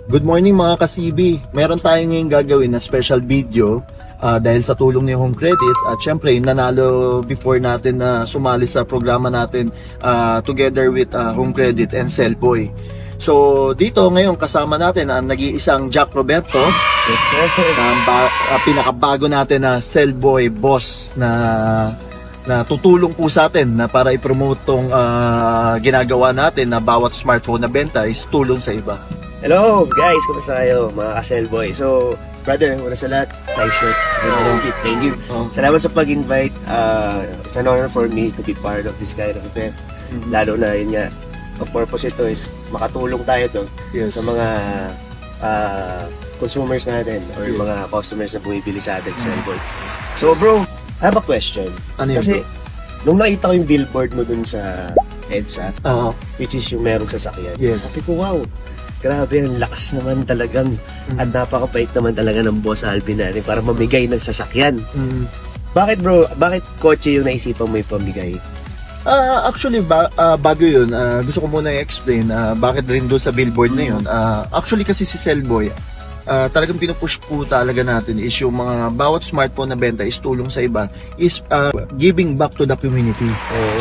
Good morning mga ka-CB. Meron tayo ngayong gagawin na special video dahil sa tulong ni Home Credit at syempre yung nanalo before natin na sumali sa programa natin together with Home Credit and Cellboy. So dito ngayon kasama natin ang nag-iisang Jack Roberto. Yes, sir. Pinakabago natin na Cellboy boss na tutulong po sa atin na para i-promote tong ginagawa natin na bawat smartphone na benta is tulong sa iba. Hello guys, kumusta kayo mga ka-Cellboy? So, brother, una sa lahat, nice shirt. Thank you. Salamat sa pag-invite. It's an honor for me to be part of this kind of event. Lalo na yun nga, ang purpose ito is makatulong tayo to sa mga consumers natin or yung mga customers na bumibili sa atin sa Cellboy. So bro, I have a question. Ano yun, Kasi nung nakita ko yung billboard mo dun sa EDSA, which is yung merong sasakyan, sabi ko, wow, grabe, ang lakas naman talagang at napakapait naman talaga ng boss Alvin natin para mamigay ng sasakyan. Bakit bro, bakit kotse yung naisipan mo ipamigay? Actually, bago yun, gusto ko muna i-explain bakit rin doon sa billboard na yun. Actually kasi si Cellboy, talagang pinupush po talaga natin is yung mga bawat smartphone na benta is tulong sa iba, is giving back to the community.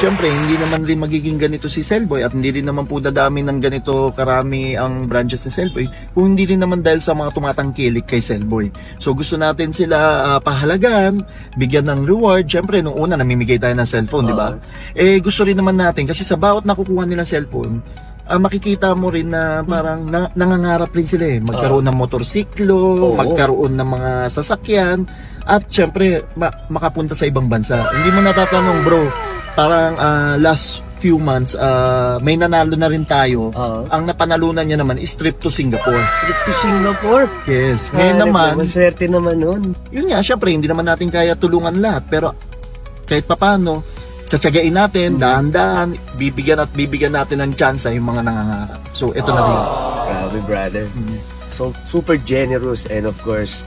Siyempre, hindi naman rin magiging ganito si Cellboy at hindi rin naman po dadami ng ganito karami ang branches ni Cellboy kung hindi rin naman dahil sa mga tumatangkilik kay Cellboy. So gusto natin sila pahalagan, bigyan ng reward. Siyempre, nung una namimigay tayo ng cellphone, di ba? Gusto rin naman natin kasi sa bawat nakukuha nila cellphone, makikita mo rin na parang nangangarap rin sila magkaroon ng motorsiklo, magkaroon ng mga sasakyan at syempre makapunta sa ibang bansa. Hindi mo natatanong bro, parang last few months may nanalo na rin tayo. Ang napanalunan niya naman is trip to Singapore. Trip to Singapore? Yes. Ngayon naman, maswerte naman nun. Yun nga, syempre hindi naman natin kaya tulungan lahat pero kahit papano tsatsagain natin, dahan-dahan, bibigyan natin ng chance yung mga nangangarap. So, ito na rin. Grabe, brother. So, super generous and of course,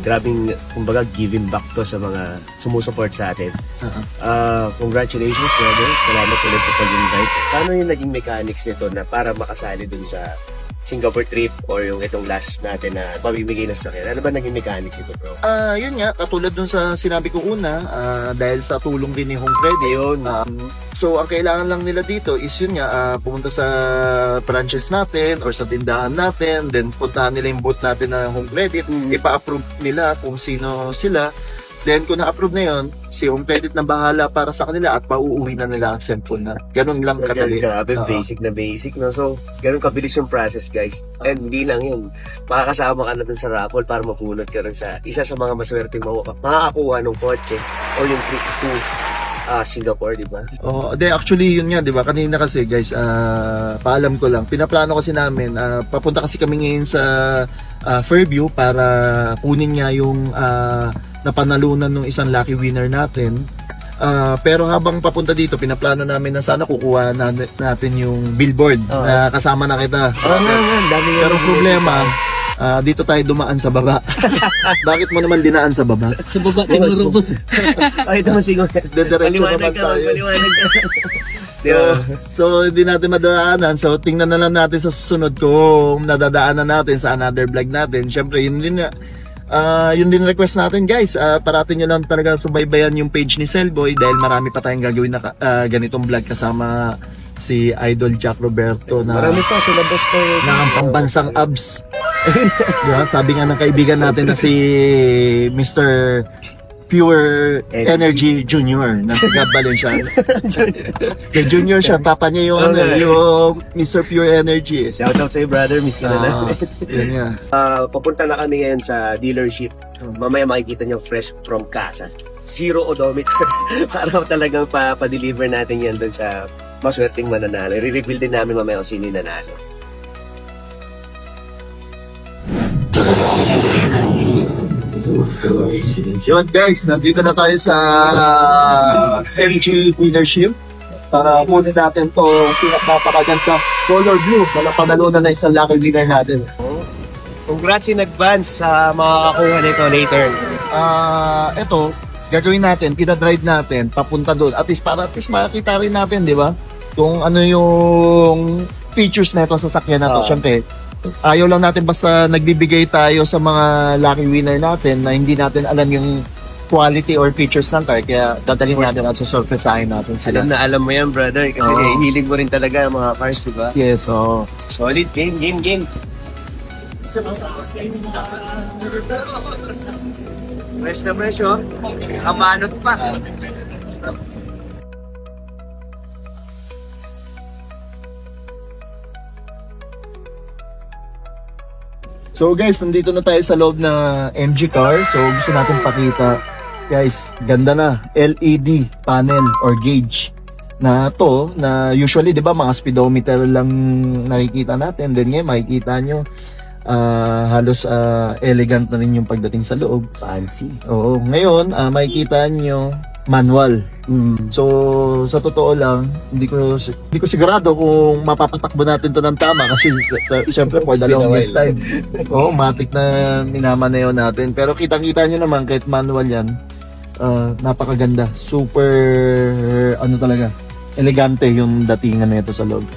grabing, kumbaga, giving back to sa mga sumusuport sa atin. Congratulations, brother. Salamat ulit sa pag-invite. Paano yung naging mechanics nito na para makasali dun sa Singapore trip or yung itong last natin na pamimigay na sa akin? Ano ba naging mechanics ito, bro? Yun nga, katulad dun sa sinabi ko una, dahil sa tulong din ni Home Credit. Yun. So, ang kailangan lang nila dito is yun nga, pumunta sa branches natin or sa tindahan natin, then puntahan nila yung booth natin na Home Credit, ipa-approve nila kung sino sila. Then, kung na-approve na yun, si Home Credit na bahala para sa kanila at pauuwi na nila ang cellphone na. Ganun lang kadali. Grabe, basic na basic, no? So, ganun kabilis yung process, guys. And hindi lang yun. Makakasama ka na dun sa raffle para mapunod ka rin sa isa sa mga maswerteng makakakuha ng kotse or yung trip to Singapore, di ba? Actually, yun nga, di ba? Kanina kasi, guys, paalam ko lang. Pinaplano kasi namin, papunta kasi kami ngayon sa Fairview para kunin nga yung napanalunan ng isang lucky winner natin. Pero habang papunta dito, pinaplano namin na sana kukuha natin yung billboard na kasama na kita. Pero problema, dito tayo dumaan sa baba. Bakit mo naman dinaan sa baba? Sa baba, tinuro boss. Ay, ito masigong. Diretso naman tayo. Paliwanag ka. So, hindi natin madadaanan. So, tingnan na lang natin sa susunod kung nadadaanan natin sa another vlog natin. Siyempre, yun din request natin, guys. Parating nyo lang talaga subaybayan yung page ni Cellboy dahil marami pa tayong gagawin na ganitong vlog kasama si Idol Jack Roberto na marami pa sila boss ko na ang pambansang abs. Diba? Sabi nga ng kaibigan natin na si Mr. Pure Energy Junior na si Gab Valenciano. Kay Junior siya, papa niya yung, yung Mr. Pure Energy. Shoutout sa'yo, brother. Miss ka na natin. Yun nga. Papunta na kami ngayon sa dealership. Mamaya makikita niyo fresh from casa. Zero odometer. Para talagang pa-deliver natin yan dun sa maswerteng mananalo. I-reveal din namin mamaya kung sino yung nanalo. Yun guys, nandito na tayo sa LG Dealership para kunin natin to pinapapakaganda color blue na napanalunan na isang lucky winner natin. Congrats in advance sa makakakuha nito later. Ito, gagawin natin, tina-drive natin papunta doon. At least makikita rin natin, di ba? Kung ano yung features na itong sasakyan na to. Siyempre, Ayaw lang natin basta nagbibigay tayo sa mga lucky winner natin na hindi natin alam yung quality or features ng car. Kaya dadalhin natin at susurpresahin natin sila. Alam mo yan, brother. Kasi hilig mo rin talaga ang mga cars, di ba? Yes, so Solid. Game. Fresh na fresh, oh. Kamanot pa. So guys, nandito na tayo sa loob na MG car. So gusto natin pakita. Guys, ganda na. LED panel or gauge na to na usually 'di ba mga speedometer lang nakikita natin. Then ngayon makikita nyo halos elegant na rin yung pagdating sa loob. Fancy. Oo, ngayon makikita nyo manual. So sa totoo lang, hindi ko sigurado kung mapapatakbo natin to ng tama kasi syempre for the longest time. Oo, matik na minamanayaw natin. Pero kitang-kita nyo naman kahit manual yan, napakaganda. Super ano talaga, elegante yung datingan nito sa loob.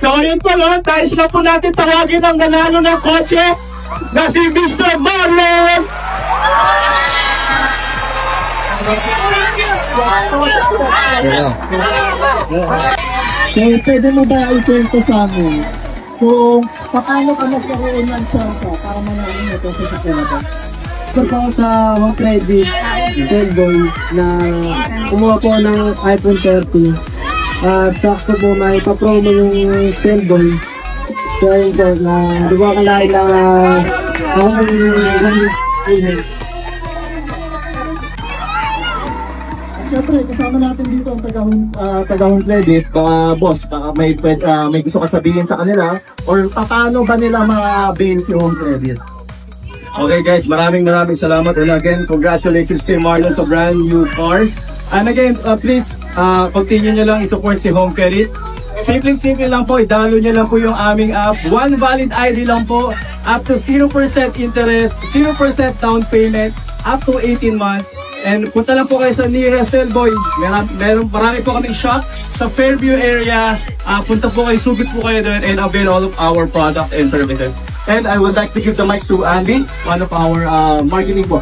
So ayun po, no? Dahil na po natin tawagin ang nanalo ng kotse na si Mr. Marlon! So, pwede mo ba ikwento sa amin kung paano ka nagkaroon ng tsansa para manalo ito sa susunod? Ito po sa Home Credit Cellboy na kumuha po ng iPhone 30. At sakto po may pa-promo yung Cellboy. So yun po, na di ba kalahin na Siyempre, kasama natin dito ang taga-home credit. Boss, baka may gusto ka sabihin sa kanila or paano ba nila ma-avail si home credit? Okay guys, maraming salamat. And again, congratulations kay Marlon sa brand new car. And again, please, continue nyo lang i-support si Home Credit. Simple lang po, idalo nyo lang po yung aming app. One valid ID lang po, up to 0% interest, 0% down payment, up to 18 months. And punta lang po kayo sa nearest Cellboy. Marami po kaming shop sa Fairview area. Punta po kayo, subit po kayo doon and avail all of our products and services. And I would like to give the mic to Andy, one of our marketing po.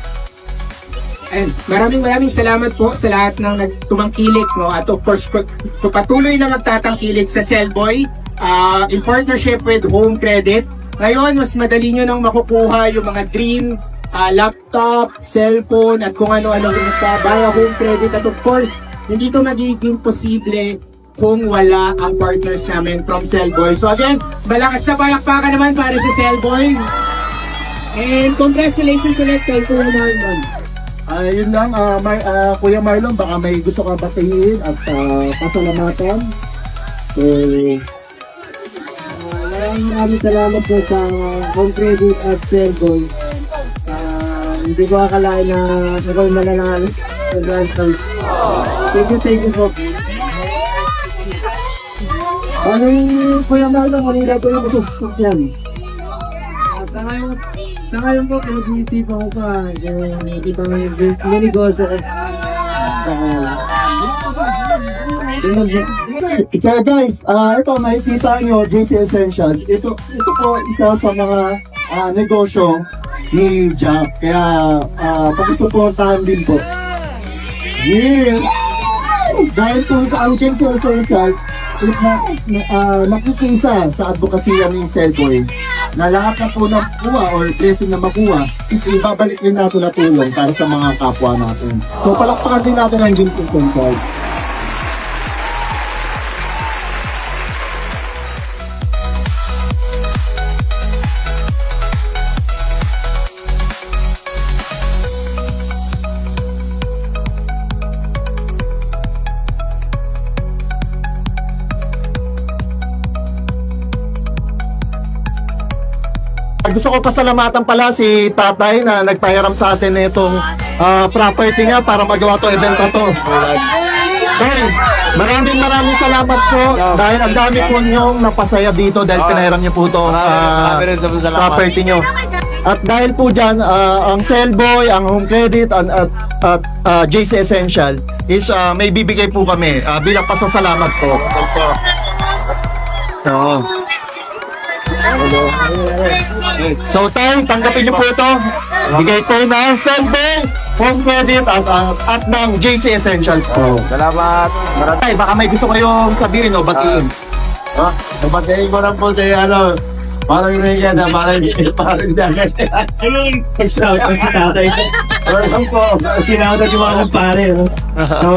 And maraming salamat po sa lahat ng nagtumangkilik, no? At of course, patuloy na magtatangkilik sa Cellboy in partnership with Home Credit. Ngayon, mas madali nyo nang makukuha yung mga dream laptop, cellphone, at kung ano-ano via Home Credit. At of course, hindi ito magiging posible kung wala ang partners namin from Cellboy. So again, malakas na palakpakan naman para sa Cellboy. And congratulations ulit kay Kuya Marlon. Yun lang, Kuya Marlon, baka may gusto ka batiin at pasalamatan. So, maraming salamat po sa Home Credit at Cellboy. Hindi ko akalain na ako mananalo sa Grand Prix. Thank you po. Ano yung Kuya Marlon, kanina ko yung susunod yan? Sa ngayon po, pinag-iisipan ko pa yung ibang negosyo ko. So guys, ito makikita nyo, JC Essentials. Ito po isa sa mga negosyo ni Jack. Kaya pakisuportahan din po. Yeah! Dahil po ang JC Essentials is nakikisa sa advokasya ni Cellboy. na lahat na po ng kuha or blessing na makuha is ibabalik din natin na tulong para sa mga kapwa natin. So palakpakan din natin ang Jim Control. Gusto ko pasalamatan pala si tatay na nagpahiram sa atin nitong property niya para magawa to event na to. Tay, maraming salamat po dahil ang dami po niyong napasaya dito dahil pinahiram niyo po to property niyo. At dahil po dyan, ang Cellboy, ang Home Credit, at JC Essential is may bibigay po kami bilang pasasalamat po. Oo. So tayo, tanggapin niyo po ito. Bigay po ng Cellboy, Home Credit at ng JC Essentials po. Salamat. Tay, baka may gusto kayong sabihin o batiin. Napatayin ko lang po tayo, parang nangyay na, parang dagat. Ayun, nag-shout out si tatay. Welcome po. Sinautan yung mga kumpare. No? So,